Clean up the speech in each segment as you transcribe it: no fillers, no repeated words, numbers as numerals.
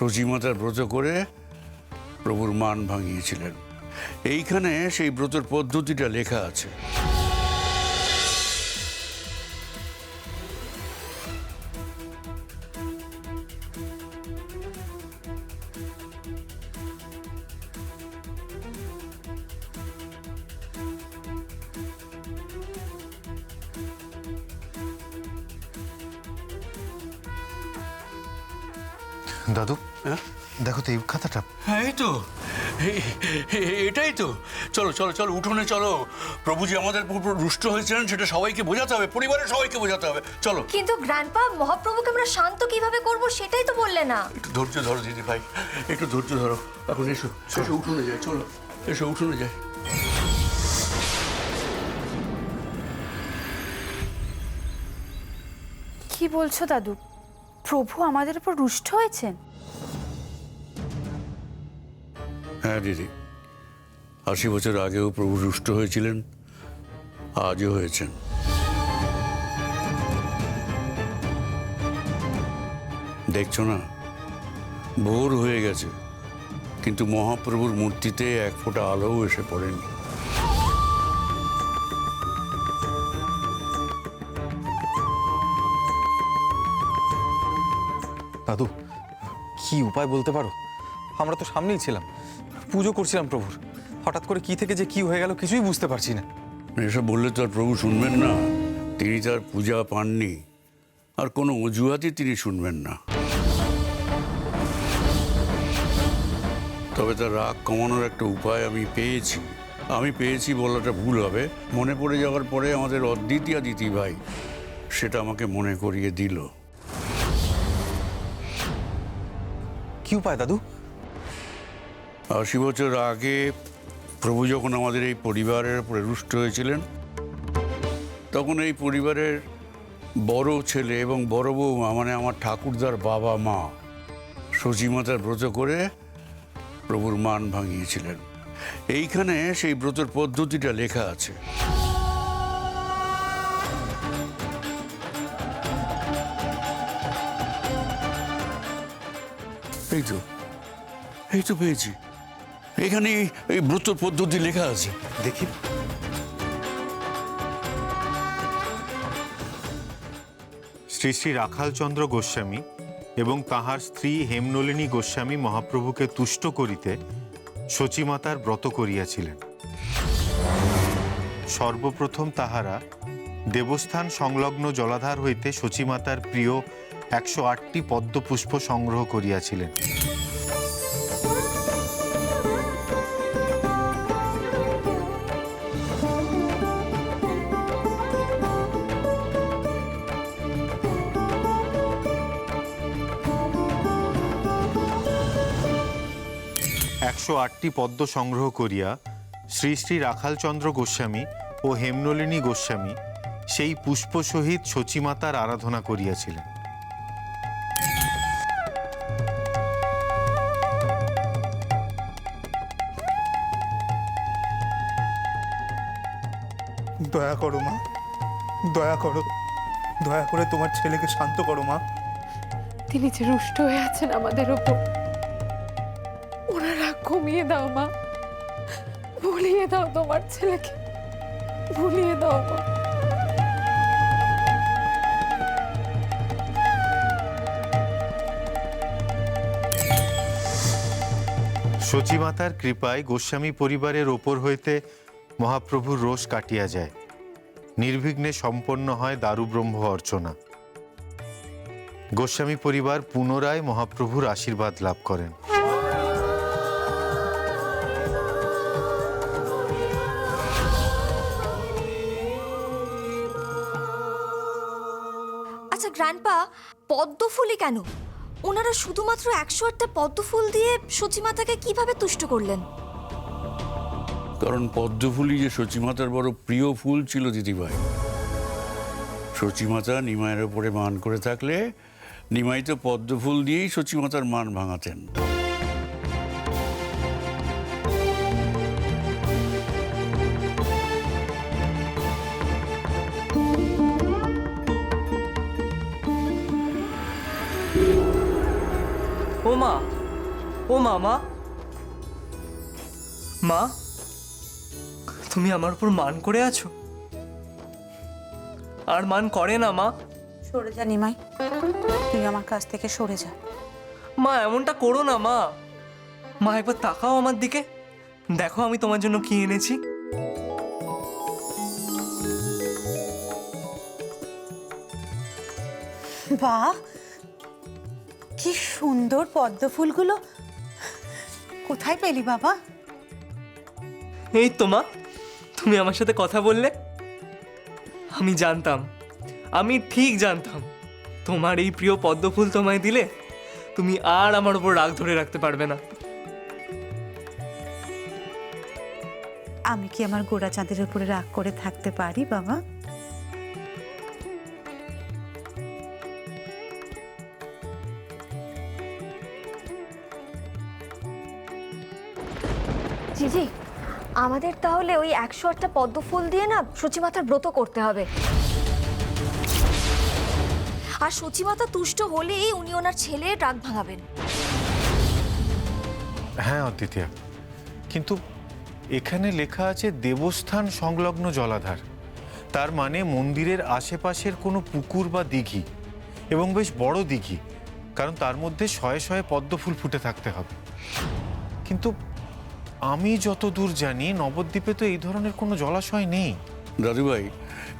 সচিমাতার ব্রত করে প্রভুর মান ভাঙিয়েছিলেন। এইখানে সেই ব্রতের পদ্ধতিটা লেখা আছে। দাদু, দেখো তো এই খাতাটা। হ্যাঁ, এই তো এটাই তো। চলো চলো চলো, উঠোনে চলো। প্রভু যে আমাদের উপর রুষ্ট হয়েছিলেন সেটা সবাইকে বোঝাতে হবে, পরিবারের সবাইকে বোঝাতে হবে। চলো। কিন্তু গ্র্যান্ডপা, মহাপ্রভুকে আমরা শান্ত কিভাবে করব সেটাই তো বললে না। একটু ধৈর্য ধরো দিদি ভাই, একটু ধৈর্য ধরো। এখন এসো এসো, উঠোনে যাই। চলো এসো, উঠোনে যাই। কি বলছো দাদু? প্রভু আমাদের উপর রুষ্ট হয়েছেন? হ্যাঁ দিদি, 80 বছর আগেও প্রভু রুষ্ট হয়েছিলেন, আজও হয়েছেন। দেখছো না, ভোর হয়ে গেছে, কিন্তু মহাপ্রভুর মূর্তিতে এক ফোঁটা আলোও এসে পড়েনি। দাদু, কি উপায় বলতে পারো? আমরা তো সামনেই ছিলাম, পুজো করছিলাম প্রভুর। হঠাৎ করে কি থেকে যে কি হয়ে গেল কিছুই বুঝতে পারছি না। এসব বললে তো আর প্রভু শুনবেন না। তিনি তার পূজা পাননি, আর কোনো অজুহাতই তিনি শুনবেন না। তবে তার রাগ কমানোর একটা উপায় আমি পেয়েছি বলাটা ভুল হবে। মনে পড়ে যাওয়ার পরে আমাদের অদ্বিতীয়া দিতি ভাই সেটা আমাকে মনে করিয়ে দিল। কি উপায় দাদু? 80 বছর আগে প্রভু যখন আমাদের এই পরিবারের উপরে রুষ্ট হয়েছিলেন, তখন এই পরিবারের বড় ছেলে এবং বড় বৌমা, মানে আমার ঠাকুরদার বাবা মা, সচিমাতার ব্রত করে প্রভুর মান ভাঙিয়েছিলেন। এইখানে সেই ব্রতের পদ্ধতিটা লেখা আছে। এই তো পেয়েছি। এখানে এই ব্রত পদ্ধতি লেখা আছে, দেখি। শ্রী শ্রী রাখালচন্দ্র গোস্বামী এবং তাহার স্ত্রী হেমনলিনী গোস্বামী মহাপ্রভুকে তুষ্ট করিতে সচিমাতার ব্রত করিয়াছিলেন। সর্বপ্রথম তাহারা দেবস্থান সংলগ্ন জলাধার হইতে সচিমাতার প্রিয় 108টি পদ্মপুষ্প সংগ্রহ করিয়াছিলেন। পদ্ম সংগ্রহ করিয়া শ্রী শ্রী রাখালচন্দ্র গোস্বামী ও হেমনলিনী গোস্বামী সেই পুষ্প সহিত সচিমাতার আরাধনা করিয়াছিলেন। দয়া করো মা, দয়া করো, দয়া করে তোমার ছেলেকে শান্ত করো মা। তিনি যে রুষ্ট হয়ে আছেন আমাদের উপর, ওনার রাগ কমিয়ে দাও মা, ভুলিয়ে দাও তোমার ছেলেকে, ভুলিয়ে দাও মা। সচিমাতার কৃপায় গোস্বামী পরিবারের ওপর হইতে মহাপ্রভুর রোষ কাটিয়া যায়। নির্বিঘ্নে সম্পন্ন হয় দারুব্রহ্ম অর্চনা। গোস্বামী পরিবার পুনরায় মহাপ্রভুর আশীর্বাদ লাভ করেন। আচ্ছা গ্র্যান্ডপা, পদ্মফুলই কেন? ওনারা শুধুমাত্র 108টা পদ্মফুল দিয়ে সচিমাতাকে কিভাবে তুষ্ট করলেন? কারণ পদ্মফুলই যে সচিমাতার বড় প্রিয় ফুল ছিল দিদিভাই। সচিমাতা নিমাইয়ের ওপরে মান করে থাকলে নিমাই তো পদ্মফুল দিয়েই সচিমাতার মান ভাঙাতেন। ও মা, ও মামা, মা তুমি আমার উপর মান করে আছো? আর মান করে না মা? সরে যা নিমাই, তুই আমার কাছ থেকে সরে যা। মা এমনটা করো না মা। মা একবার তাকাও আমার দিকে, দেখো আমি তোমার জন্য কি এনেছি। বাহ, কি সুন্দর পদ্ম ফুলগুলো! কোথায় পেলি বাবা? এই তো মা, তুমি আমার সাথে কথা বললে, আমি জানতাম, আমি ঠিক জানতাম তোমার এই প্রিয় পদ্ম ফুল তোমায় দিলে তুমি আর আমার উপর রাগ ধরে রাখতে পারবে না। আমি কি আমার গোড়া চাঁদের উপরে রাগ করে থাকতে পারি বাবা? জিজি, আমাদের তাহলে ওই 108টা পদ্ম ফুল দিয়ে না সচিমাতার ব্রত করতে হবে। আর সচিমাতা তুষ্ট হলেই উনি ওনার ছেলের রাগ ভাঙাবেন। হ্যাঁ অদ্বিতীয়া, কিন্তু এখানে লেখা আছে দেবস্থান সংলগ্ন জলাধার। তার মানে মন্দিরের আশেপাশের কোনো পুকুর বা দিঘি, এবং বেশ বড় দিঘি, কারণ তার মধ্যে শয়ে শয়ে পদ্ম ফুল ফুটে থাকতে হবে। কিন্তু আমি যতদূর জানি নবদ্বীপে তো এই ধরনের কোনো জলাশয় নেই। দাদুভাই,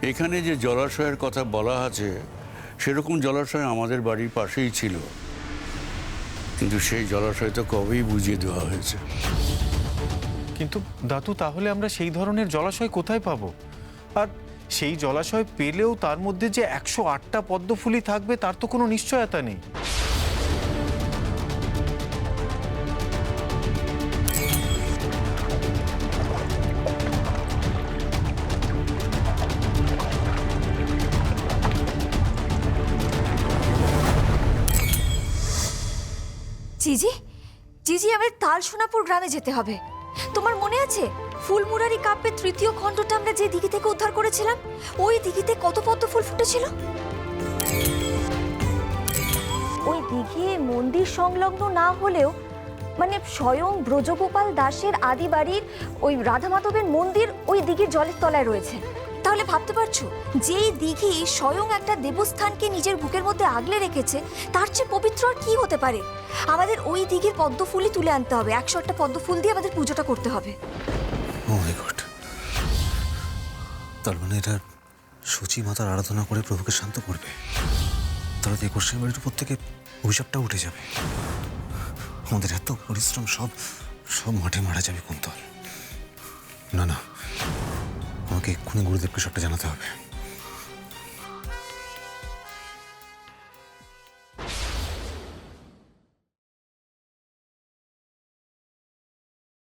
এখানে যে জলাশয়ের কথা বলা আছে সেরকম জলাশয় আমাদের বাড়ির পাশেই ছিল, কিন্তু সেই জলাশয় তো কবেই বুঝিয়ে দেওয়া হয়েছে। কিন্তু দাদু, তাহলে আমরা সেই ধরনের জলাশয় কোথায় পাবো? আর সেই জলাশয় পেলেও তার মধ্যে যে 108টা পদ্ম ফুলই থাকবে তার তো কোনো নিশ্চয়তা নেই। জিজি, জিজি, আমাদের তালসোনাপুর গ্রামে যেতে হবে। তোমার মনে আছে ফুলমুরারি কাব্যের 3য় খণ্ডটা আমরা যে দিঘি থেকে উদ্ধার করেছিলাম? ওই দিঘিতে কত পদ্ম ফুল ফুটেছিল। ওই দিঘি মন্দির সংলগ্ন না হলেও মানে স্বয়ং ব্রজগোপাল দাসের আদি বাড়ির ওই রাধা মাধবের মন্দির ওই দিঘির জলের তলায় রয়েছে। তাহলে ভাবতে পারছো, যেই দিঘি স্বয়ং একটা দেবস্থানকে নিজের বুকের মধ্যে আগলে রেখেছে, তার চেয়ে পবিত্র আর কি হতে পারে? আমাদের ওই দিঘির পদ্ম ফুলই তুলে আনতে হবে। 108টা পদ্ম ফুল দিয়ে আমাদের পুজোটা করতে হবে। ও মাই গড, তার মানে এটা সচি মাতার আরাধনা করে প্রভুকে শান্ত করবে। তাহলে তো গোস্বামী বাড়ির উপর থেকে অভিশাপটা উঠে যাবে। আমাদের এত পরিশ্রম সব মাঠে মারা যাবে কুন্তল। না না, আমাকে এক্ষুনি গুরুদেবকে সবটা জানাতে হবে।